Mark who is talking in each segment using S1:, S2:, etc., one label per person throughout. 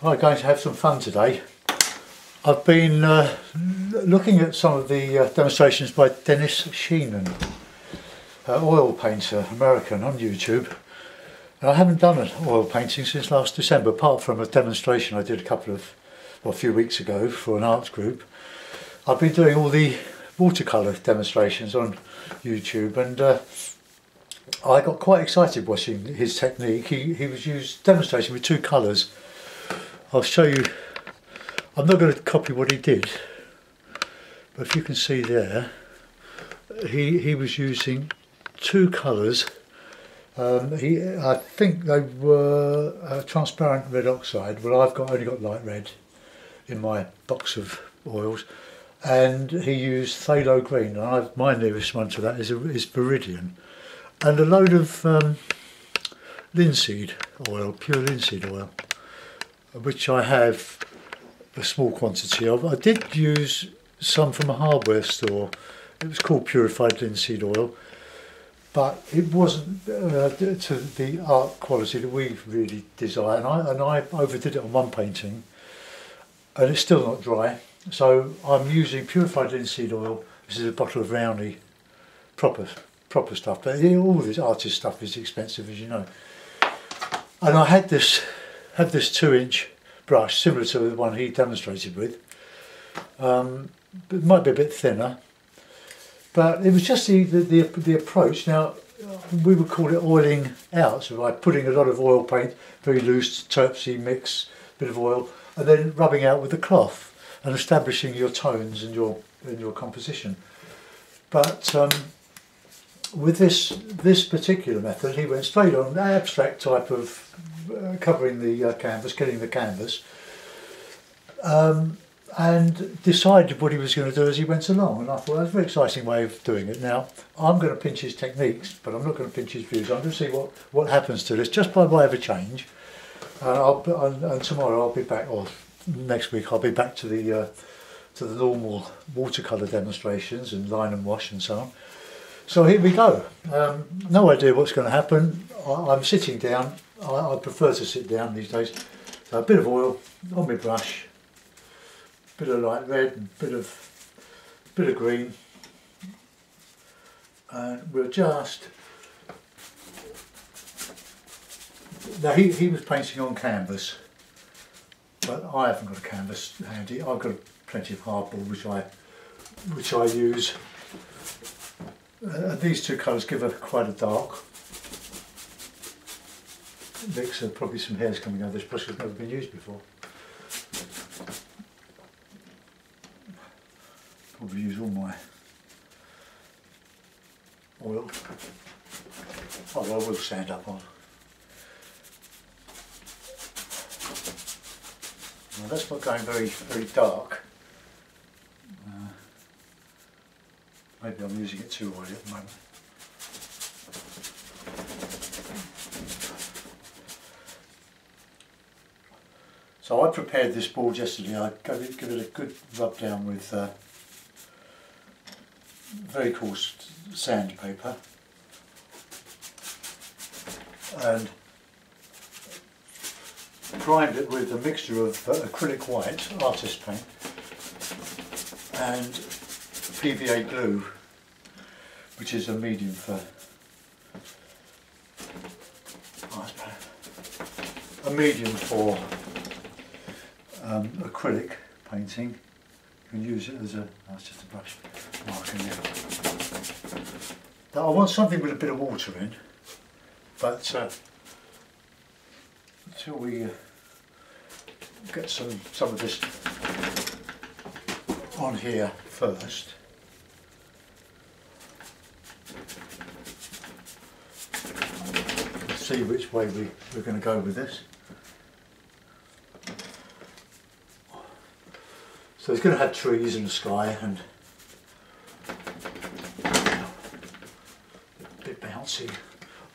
S1: I'm going to have some fun today. I've been looking at some of the demonstrations by Dennis Sheehan, oil painter, American, on YouTube. And I haven't done an oil painting since last December, apart from a demonstration I did a few weeks ago for an arts group. I've been doing all the watercolour demonstrations on YouTube, and I got quite excited watching his technique. He was demonstrating with two colours. I'll show you. I'm not going to copy what he did, but if you can see there, he was using two colours. I think they were transparent red oxide. Well, I've only got light red in my box of oils, and he used phthalo green. And my nearest one to that is Viridian, and a load of linseed oil, pure linseed oil, which I have a small quantity of. I did use some from a hardware store. It was called purified linseed oil, but it wasn't to the art quality that we really desire. And I overdid it on one painting, and it's still not dry. So I'm using purified linseed oil. This is a bottle of Rowney, proper stuff. But all this artist stuff is expensive, as you know. And I had this 2-inch brush, similar to the one he demonstrated with. It might be a bit thinner, but it was just the approach. Now, we would call it oiling out, so by putting a lot of oil paint, very loose, terpsy mix, bit of oil, and then rubbing out with the cloth and establishing your tones and your composition. But with this particular method, he went straight on, abstract type of covering the canvas, killing the canvas, and decided what he was going to do as he went along. And I thought that was a very exciting way of doing it. Now, I'm going to pinch his techniques, but I'm not going to pinch his views. I'm going to see what happens to this, just by way of a change. And tomorrow I'll be back, or next week I'll be back to the normal watercolour demonstrations and line and wash and so on. So here we go. No idea what's going to happen. I'm sitting down. I prefer to sit down these days. So a bit of oil on my brush, bit of light red, and bit of green, and we'll just. Now he was painting on canvas, but I haven't got a canvas handy. I've got plenty of hardboard which I use. These two colours give quite a dark mix. Probably some hairs coming out of this brush that's never been used before. Probably use all my oil. Although I will sand up on. Now that's not going very dark. Maybe I'm using it too oily at the moment. So I prepared this board yesterday. I give it a good rub down with very coarse sandpaper, and primed it with a mixture of acrylic white, artist paint, and PVA glue, which is a medium for acrylic painting. You can use it as that's just a brush marking there. Now I want something with a bit of water in, but until we get some of this on here first. Let's see which way we're going to go with this. So it's going to have trees and the sky and a bit bouncy.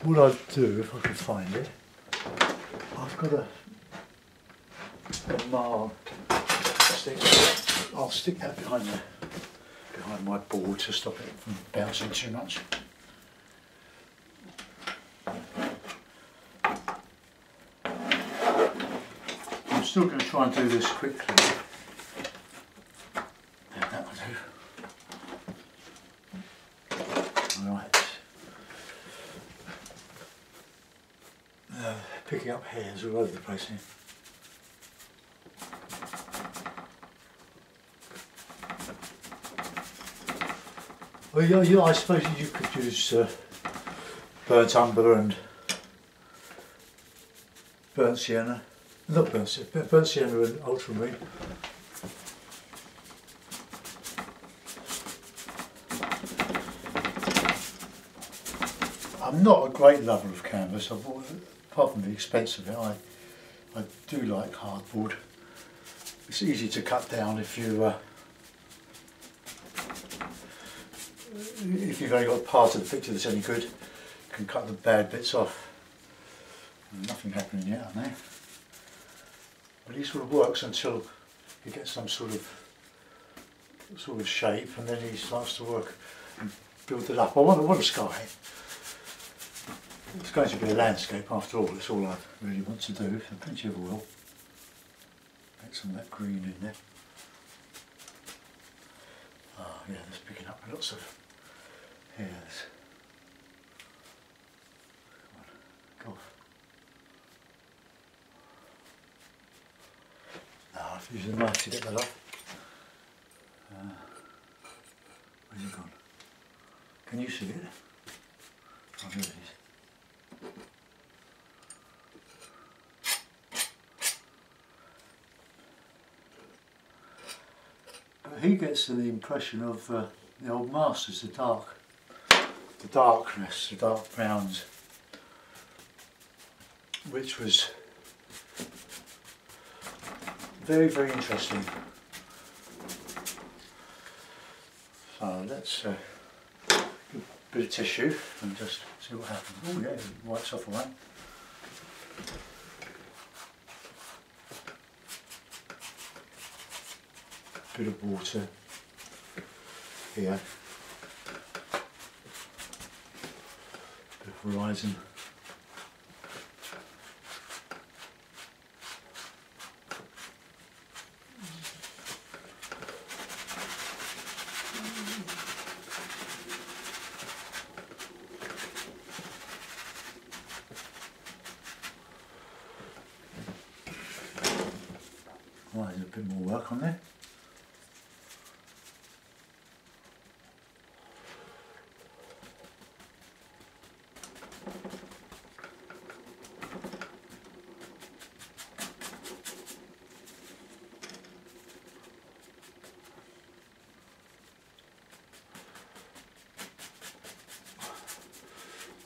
S1: What I'll do, if I can find it, I've got a marl stick. I'll stick that behind my board to stop it from bouncing too much. still going to try and do this quickly. And that will do. Right. Picking up hairs all over the place here. Well, yeah, I suppose you could use burnt umber and burnt sienna. Not burnt sienna and ultramarine. I'm not a great lover of canvas. Apart from the expense of it, I do like hardboard. It's easy to cut down if you've only got part of the picture that's any good. You can cut the bad bits off. Nothing happening yet, I know. But he sort of works until he gets some sort of shape, and then he starts to work and build it up. I want a sky. It's going to be a landscape after all. It's all I really want to do. So plenty of oil. Get some of that green in there. Oh yeah, that's picking up lots of hairs. Come on, go off. Now I have to use a knife to get that off. Where's it gone? Can you see it? Oh, there it is. He gets the impression of the old masters, the darkness, the dark browns, which was very, very interesting. So let's get a bit of tissue and just see what happens. Oh yeah, it wipes off away. Bit of water here, bit of horizon. Right, there's a bit more work on there.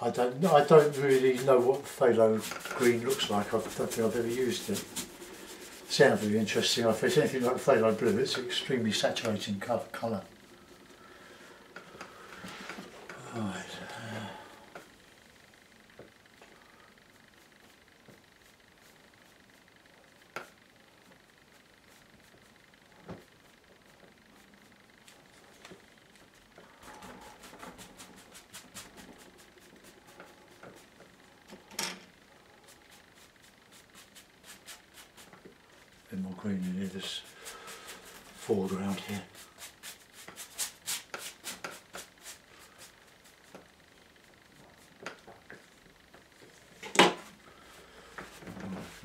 S1: I don't really know what phthalo green looks like. I don't think I've ever used it. Sounds very interesting. If it's anything like phthalo blue, it's an extremely saturating colour. Right. A bit more green in here, this foreground here.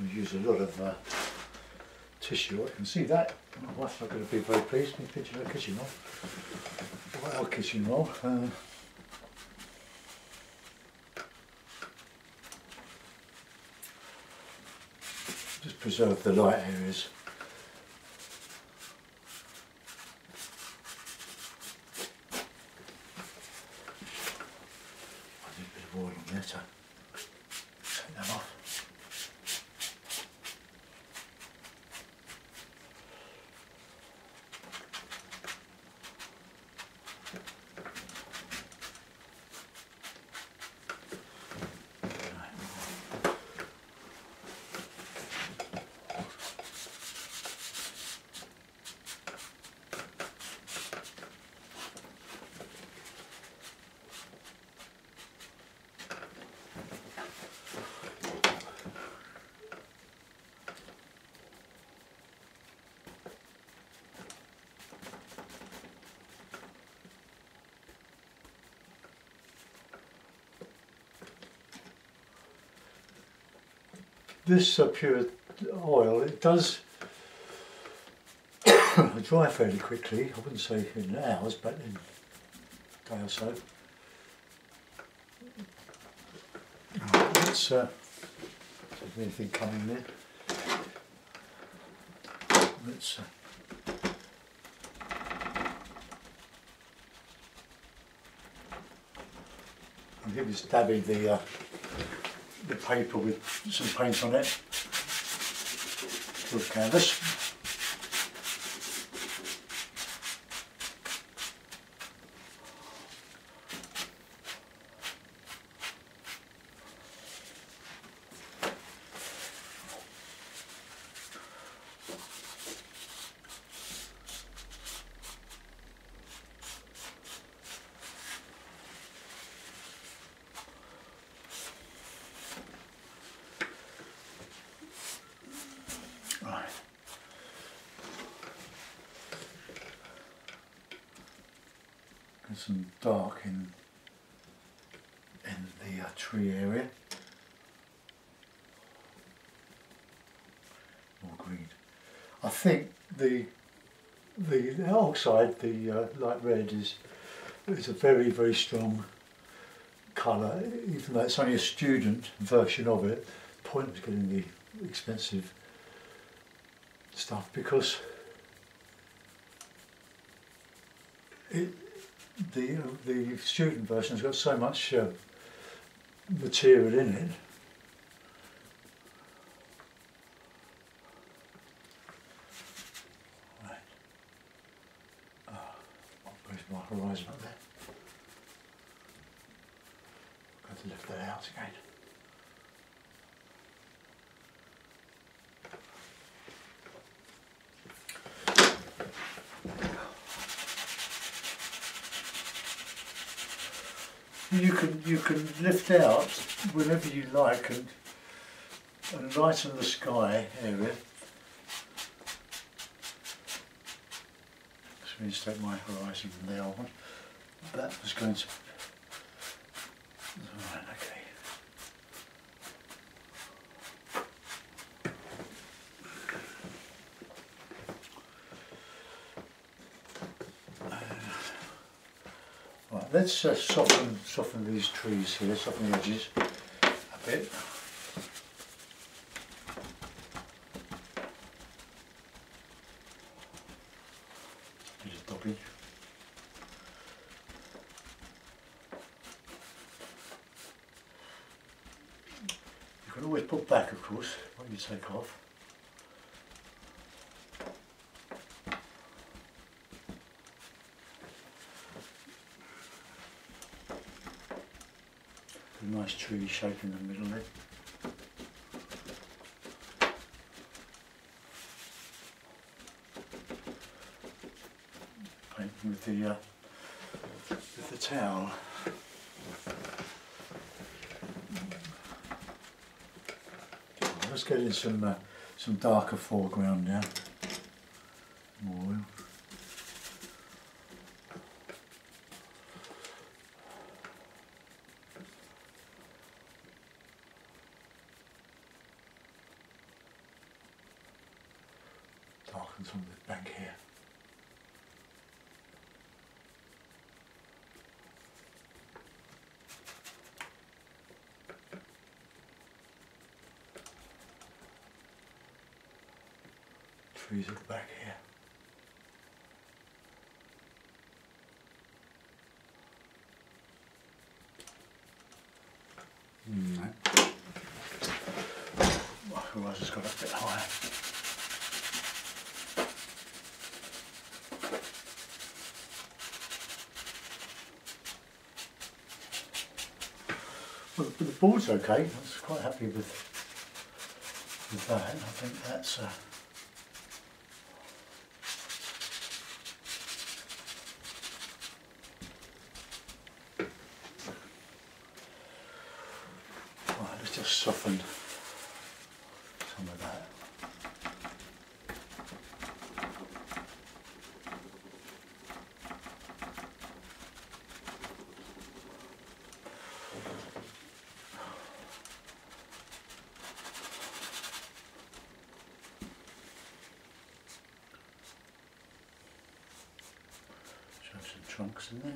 S1: We use a lot of tissue. I can see that. My wife's not going to be very pleased. Me picture her kitchen roll. Our kitchen roll. Just preserve the light areas. I need a bit of oil on there to take that off. this pure oil, it does dry fairly quickly. I wouldn't say in hours, but in a day or so. Let's see if anything coming there. Let's I'm going to just dabbing the paper with some paint on it with canvas. Right. There's some dark in the tree area. More green. I think the oxide, the light red, is a very, very strong colour, even though it's only a student version of it. The point was getting the expensive stuff, because the student version has got so much material in it. Right. Where's my horizon up there? I've got to lift that out again. You can lift out whenever you like and lighten the sky area. Let's reinstate my horizon from there on. That was going to. Right, okay. Right, let's soften these trees here, soften the edges a bit. Bit of dobbing. You can always put back, of course, what you take off. A nice tree shape in the middle there. Paint with the towel. Let's get in some darker foreground now. More oil. Darkens on the bank here. Trees at the back here. My horizon's got a bit higher. Well, the board's okay. I was quite happy with that. I think that's right. Let's just soften some of that. trunks in there.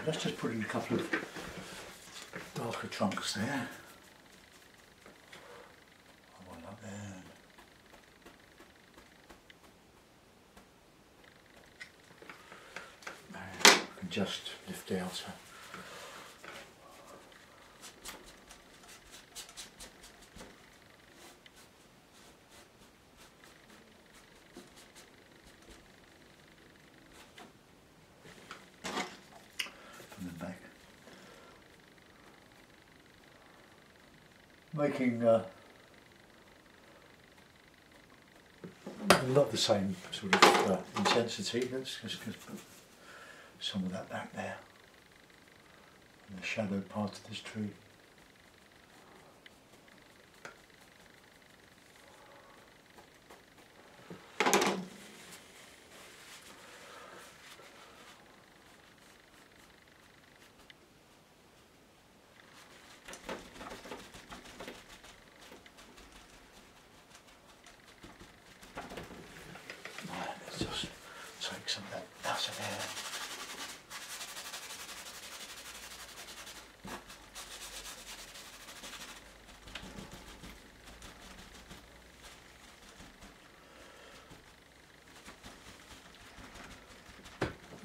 S1: Let's just put in a couple of darker trunks there. One up there. I can just lift out. Making not the same sort of intensity. Let's just put some of that back there in the shadow part of this tree. Some of that out of there.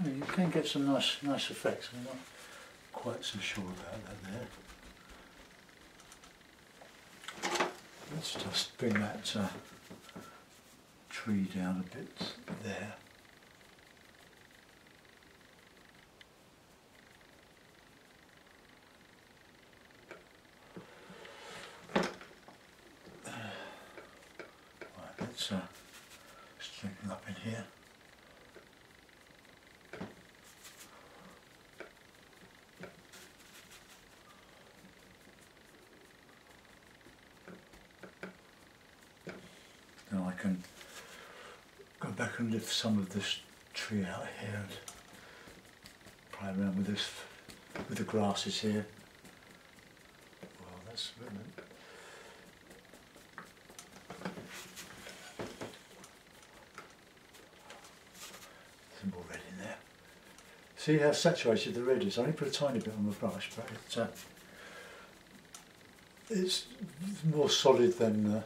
S1: Oh, you can get some nice effects. I'm not quite so sure about that there. Let's just bring that tree down a bit there. Let's strengthen up in here. Now I can go back and lift some of this tree out here and play around with this, with the grasses here. Well, that's really more red in there. See how saturated the red is? I only put a tiny bit on the brush, but it's more solid than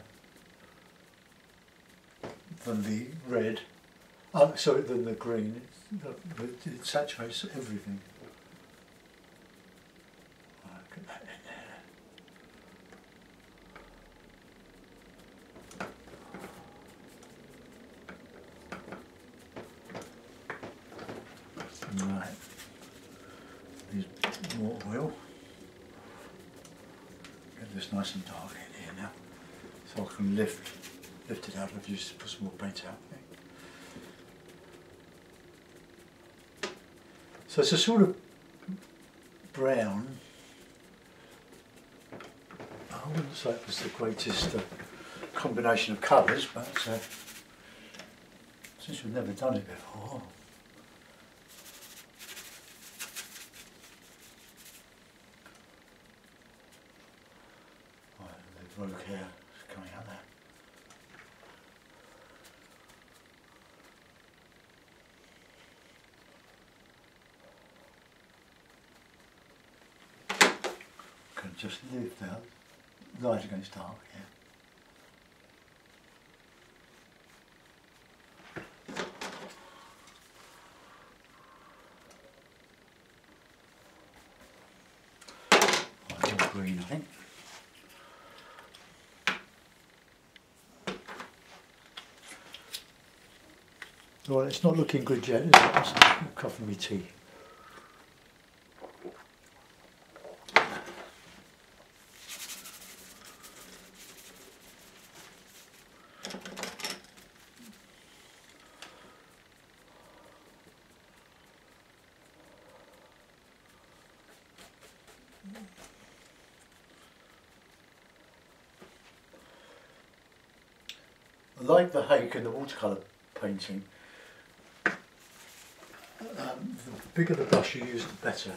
S1: the red. Oh, sorry, than the green. It saturates everything. Get that in there. Right, use more oil. Get this nice and dark in here now, so I can lift it out. I've used to put some more paint out. So it's a sort of brown. I wouldn't say it was the greatest combination of colours, but since we've never done it before. The rogue hair is coming out there. Can just leave that light against dark here. Green, I think. Well, it's not looking good yet, is it? I'm coughing my tea. I like the hake and the watercolour painting, the bigger the brush you use, the better.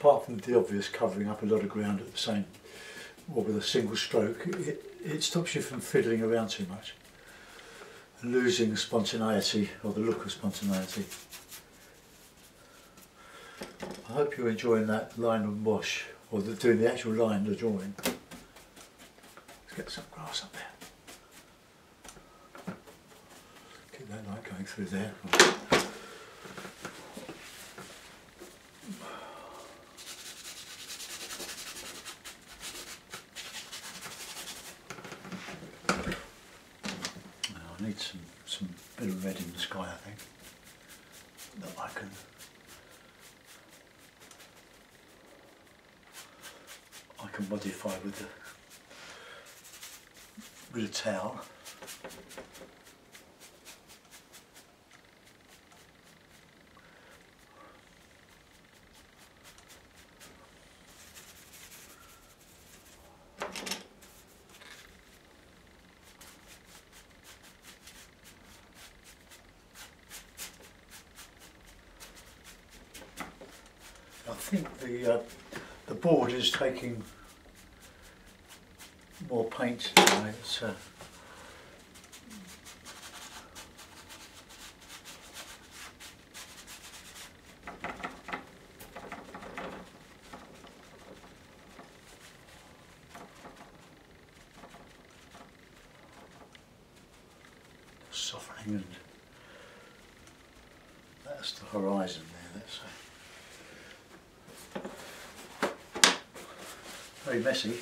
S1: Apart from the obvious covering up a lot of ground at the same, or with a single stroke, it stops you from fiddling around too much and losing the spontaneity or the look of spontaneity. I hope you're enjoying that line and wash, or doing the actual line, the drawing. Let's get some grass up there. Keep that light going through there. I need some bit of red in the sky, I think, that I can modify with a towel. I think the board is taking more paint now. It's softening, and that's the horizon there. That's very messy.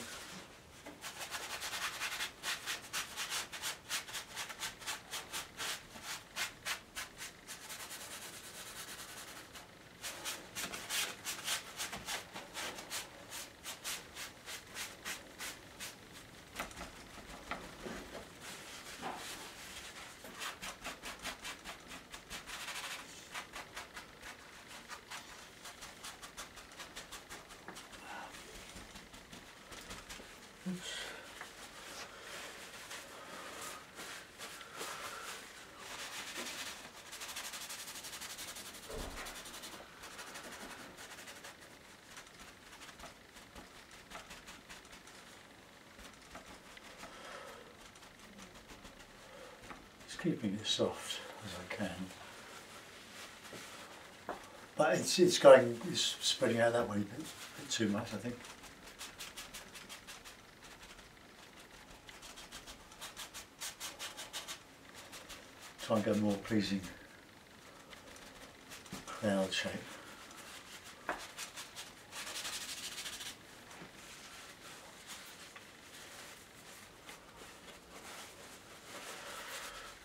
S1: Oops. Just keeping it soft as I can, but it's spreading out that way a bit too much, I think. Try and get a more pleasing cloud shape.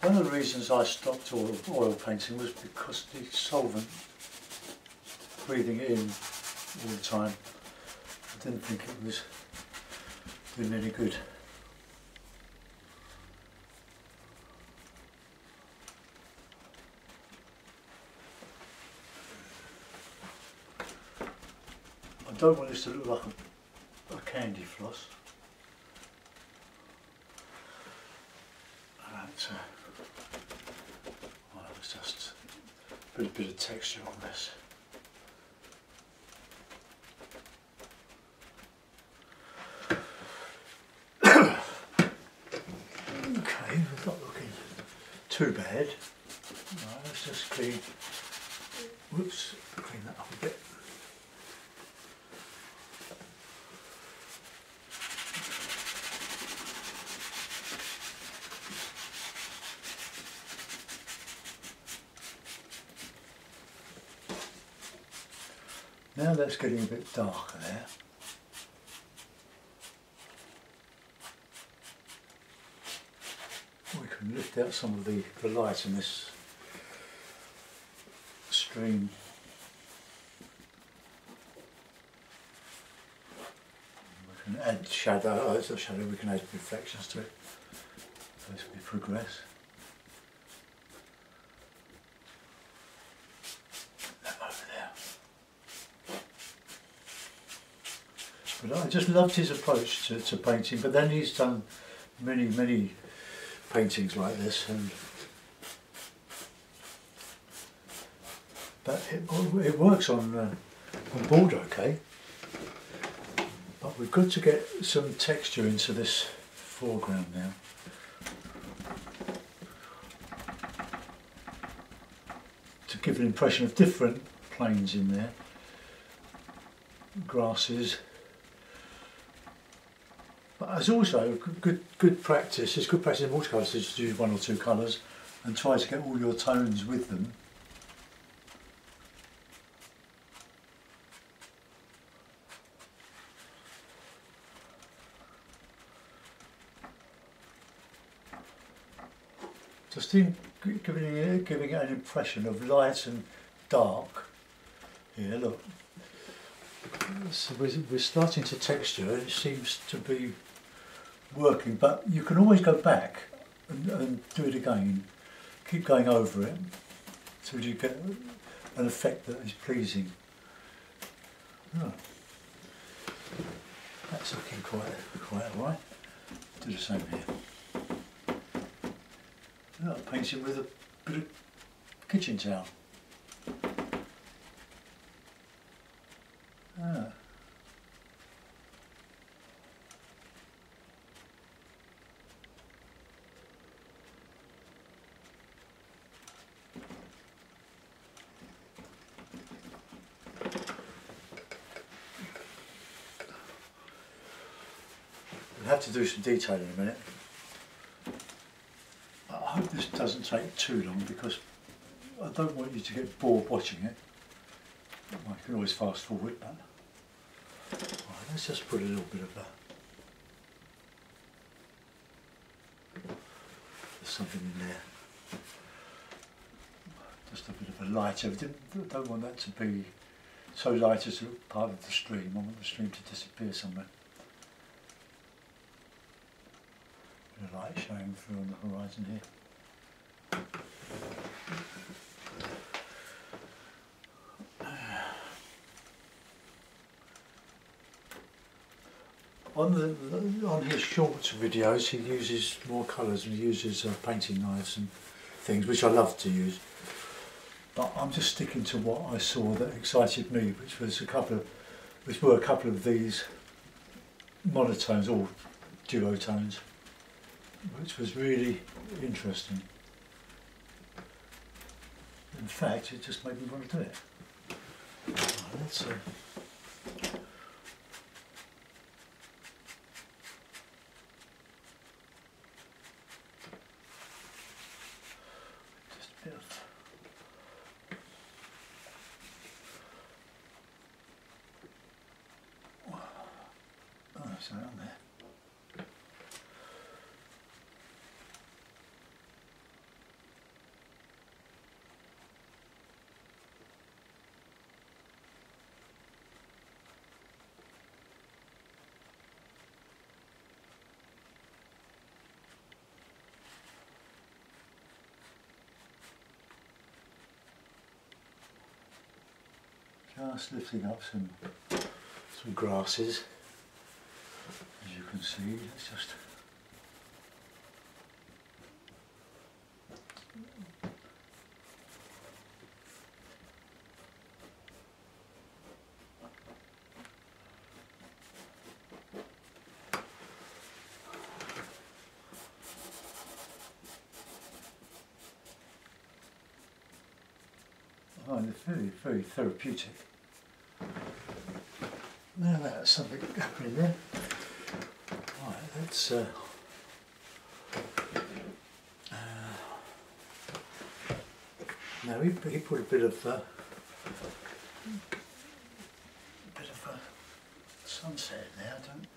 S1: One of the reasons I stopped oil painting was because the solvent, breathing it in all the time, I didn't think it was doing any good. I don't want this to look like a candy floss. Well, it's just a bit of texture on this. Okay, it's not looking too bad. Right, let's just clean that up a bit. Now that's getting a bit darker there. We can lift out some of the light in this stream. We can add shadow, oh it's not shadow, we can add reflections to it as we progress. But I just loved his approach to painting, but then he's done many paintings like this, but it works on board okay. But we've got to get some texture into this foreground now. To give an impression of different planes in there. Grasses. But as also good practice, it's good practice in watercolours to just use one or two colours and try to get all your tones with them. Just in giving it an impression of light and dark. Here, look. So we're starting to texture. It seems to be working, but you can always go back and do it again. Keep going over it until you get an effect that is pleasing. Oh. That's looking quite alright. Do the same here. Oh, painting with a bit of kitchen towel. Ah. We'll have to do some detailing in a minute. I hope this doesn't take too long because I don't want you to get bored watching it. Well, you can always fast forward, but right, let's just put a little bit of there's something in there. Just a bit of a light. I don't want that to be so light as part of the stream. I want the stream to disappear somewhere. A bit of light showing through on the horizon here. On his short videos he uses more colours and he uses painting knives and things, which I love to use. But I'm just sticking to what I saw that excited me, which were a couple of these monotones or duotones, which was really interesting. In fact, it just made me want to do it. Right, let's just a bit of so on there. Just lifting up some grasses, as you can see. Let's just I find it very therapeutic. Now that's something happening there. Right, let's now he put a bit of sunset there. I don't.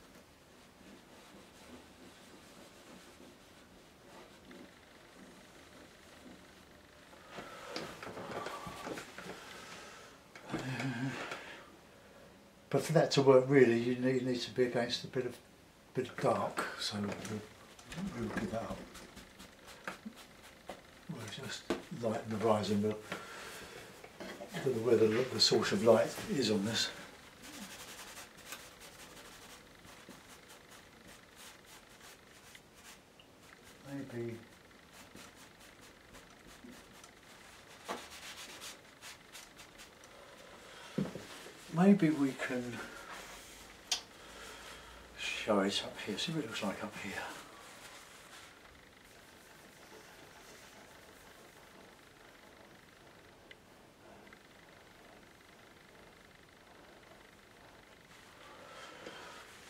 S1: But for that to work really, you need to be against a bit of dark. So we'll give that up. We'll just lighten the horizon. I don't know where the source of light is on this. Maybe maybe we can show it up here, see what it looks like up here.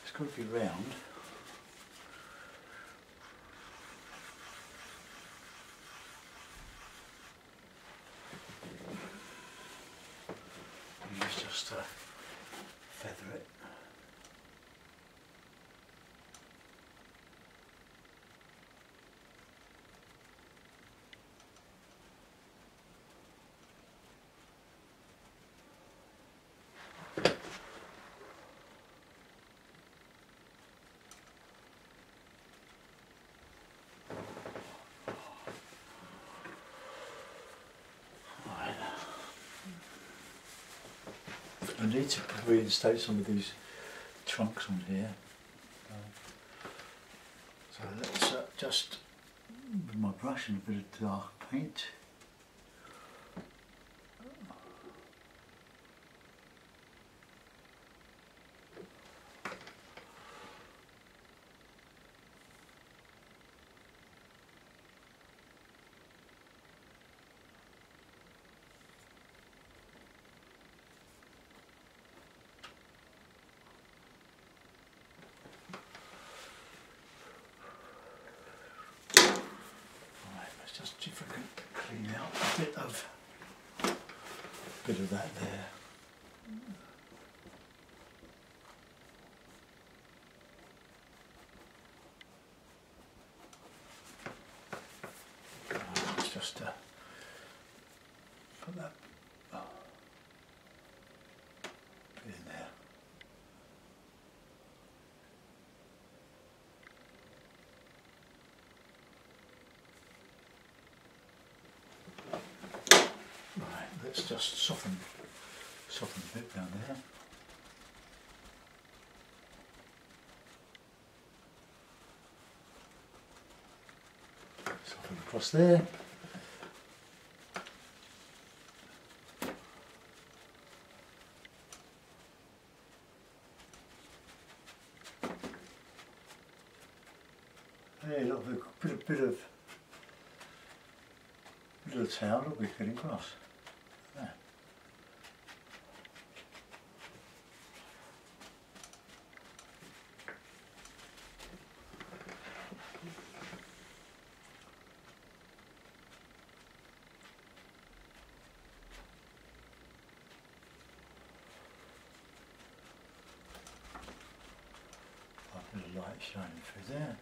S1: It's got to be round. Let's just feather it. I need to reinstate some of these trunks on here. So let's just, with my brush and a bit of dark paint, just see if I can clean out a bit of that there. Let's just put that bit in there. Let's just soften a bit down there. Soften across there. Hey, look, a bit of towel that we're getting across. There. A bit of light shining through there.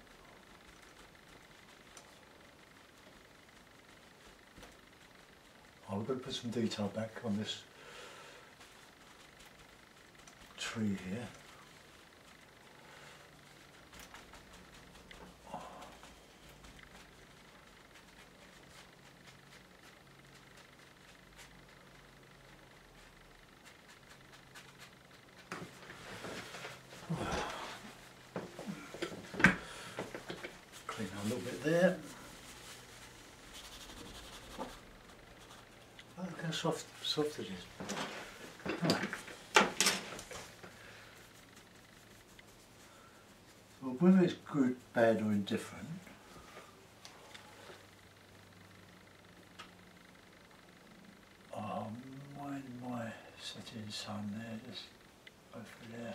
S1: I'm going to put some detail back on this tree here. Clean a little bit there. Look how soft it is. Right. Well, whether it's good, bad or indifferent, mind my setting sun there, just over there.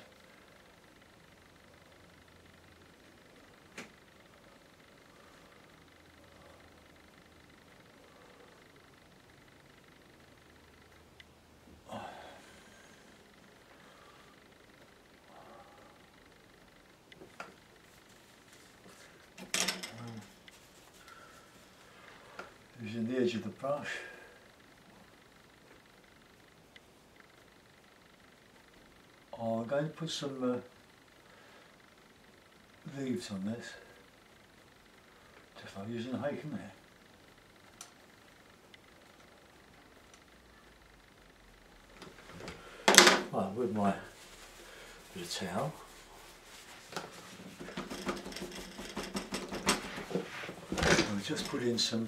S1: Using the edge of the brush. I'm going to put some leaves on this, just like using a hake there. Right, with my bit of towel. just put in some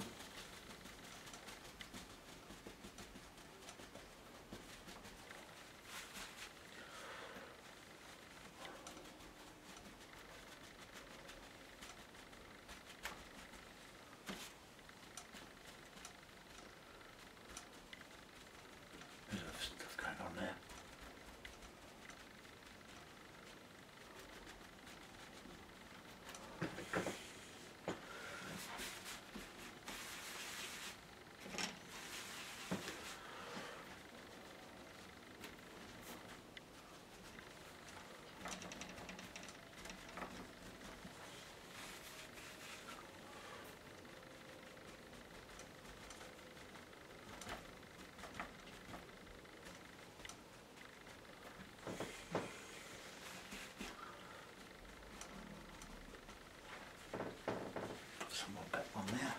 S1: bit of stuff going on there. Some more pep on there.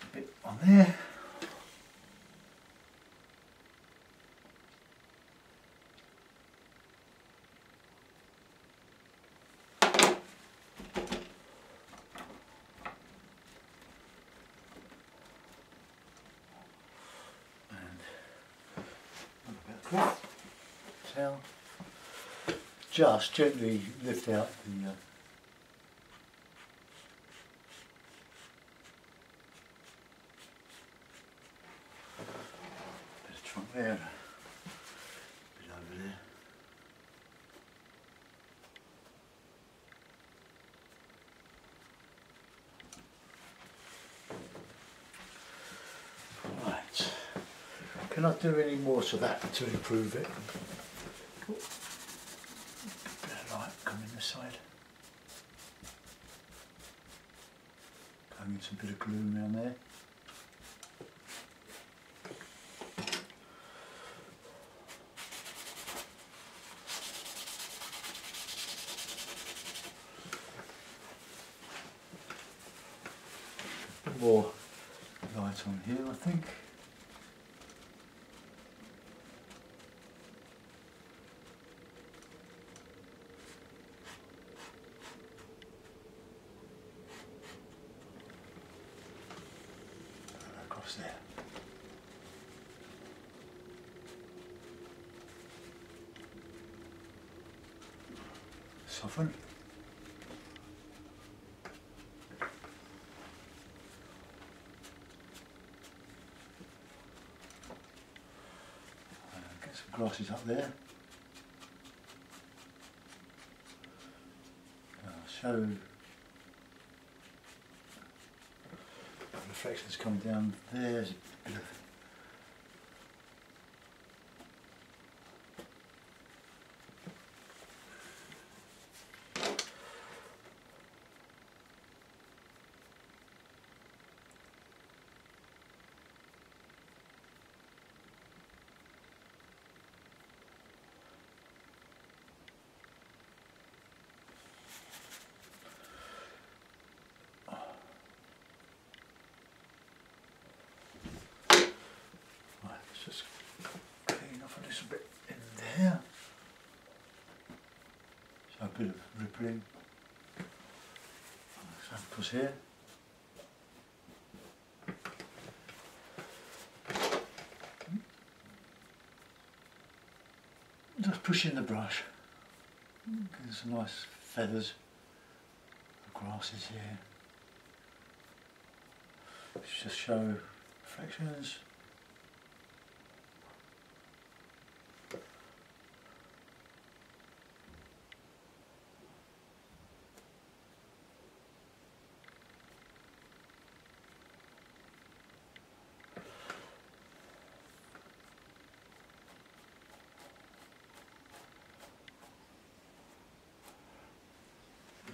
S1: A bit on there. Towel. Just gently lift out the bit of trunk there, a bit over there. Right. Cannot do any more to that to improve it. Bit of light coming this side. Going some bit of glue around there. A bit more light on here, I think. There. Soften. Get some grasses up there. Show reflections coming down there. There's a bit of just clean off a little bit in there. So a bit of rippling. Samples here. Just pushing the brush. Getting some nice feathers of grasses here. Just show reflections.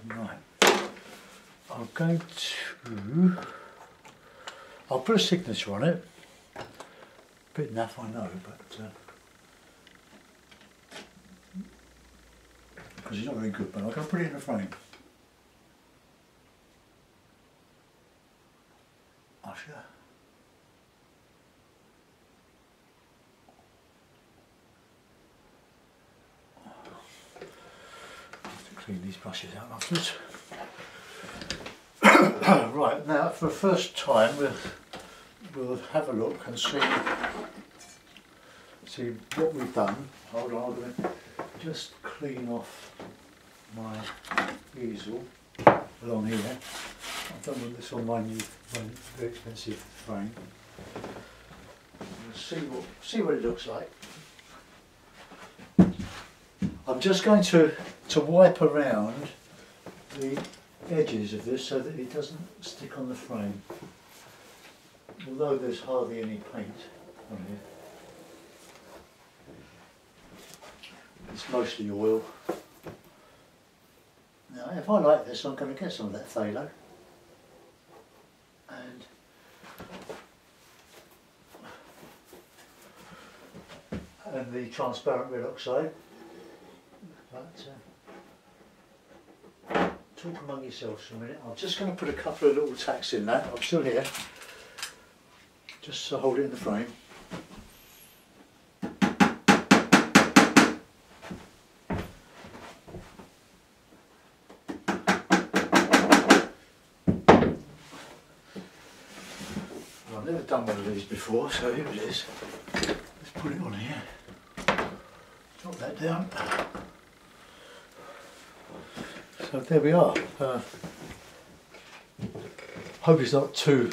S1: Right, I'm going to, I'll put a signature on it, a bit naff I know, but because it's not very good, but I'm going to put it in the frame. Usher. Clean these brushes out afterwards. Right, now for the first time we'll have a look and see what we've done. Hold on, I'm going to just clean off my easel along here. I've done this on my new, very expensive frame. We'll see what it looks like. I'm just going to wipe around the edges of this so that it doesn't stick on the frame, although there's hardly any paint on here. It's mostly oil. Now if I like this, I'm going to get some of that phthalo and the transparent red oxide. But talk among yourselves for a minute. I'm just going to put a couple of little tacks in that. I'm still here, just to hold it in the frame. I've never done one of these before, so here it is. Let's put it on here. Drop that down. So there we are. Hope it's not too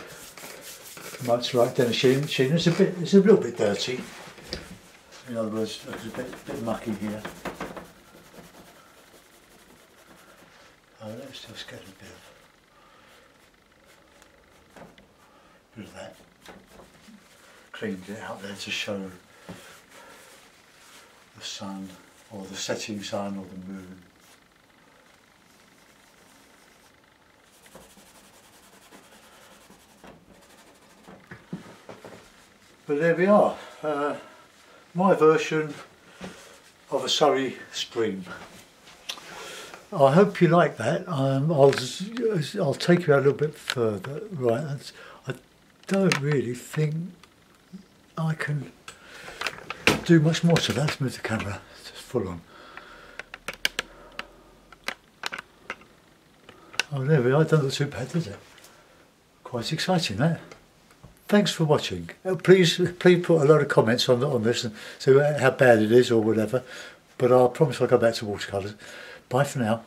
S1: much like Dennis Sheehan. It's a little bit dirty. In other words, it's a bit mucky here. Let's just get a bit of that. Cleaned it out there to show the sun, or the setting sun, or the moon. But there we are, my version of a Surrey stream. I hope you like that. I'll take you out a little bit further. Right, I don't really think I can do much more to that. Let's move the camera just full on. Oh, there we are. Don't look too bad, does it? Quite exciting, that. Thanks for watching. Please put a lot of comments on this and see how bad it is or whatever. But I'll promise I'll go back to watercolours. Bye for now.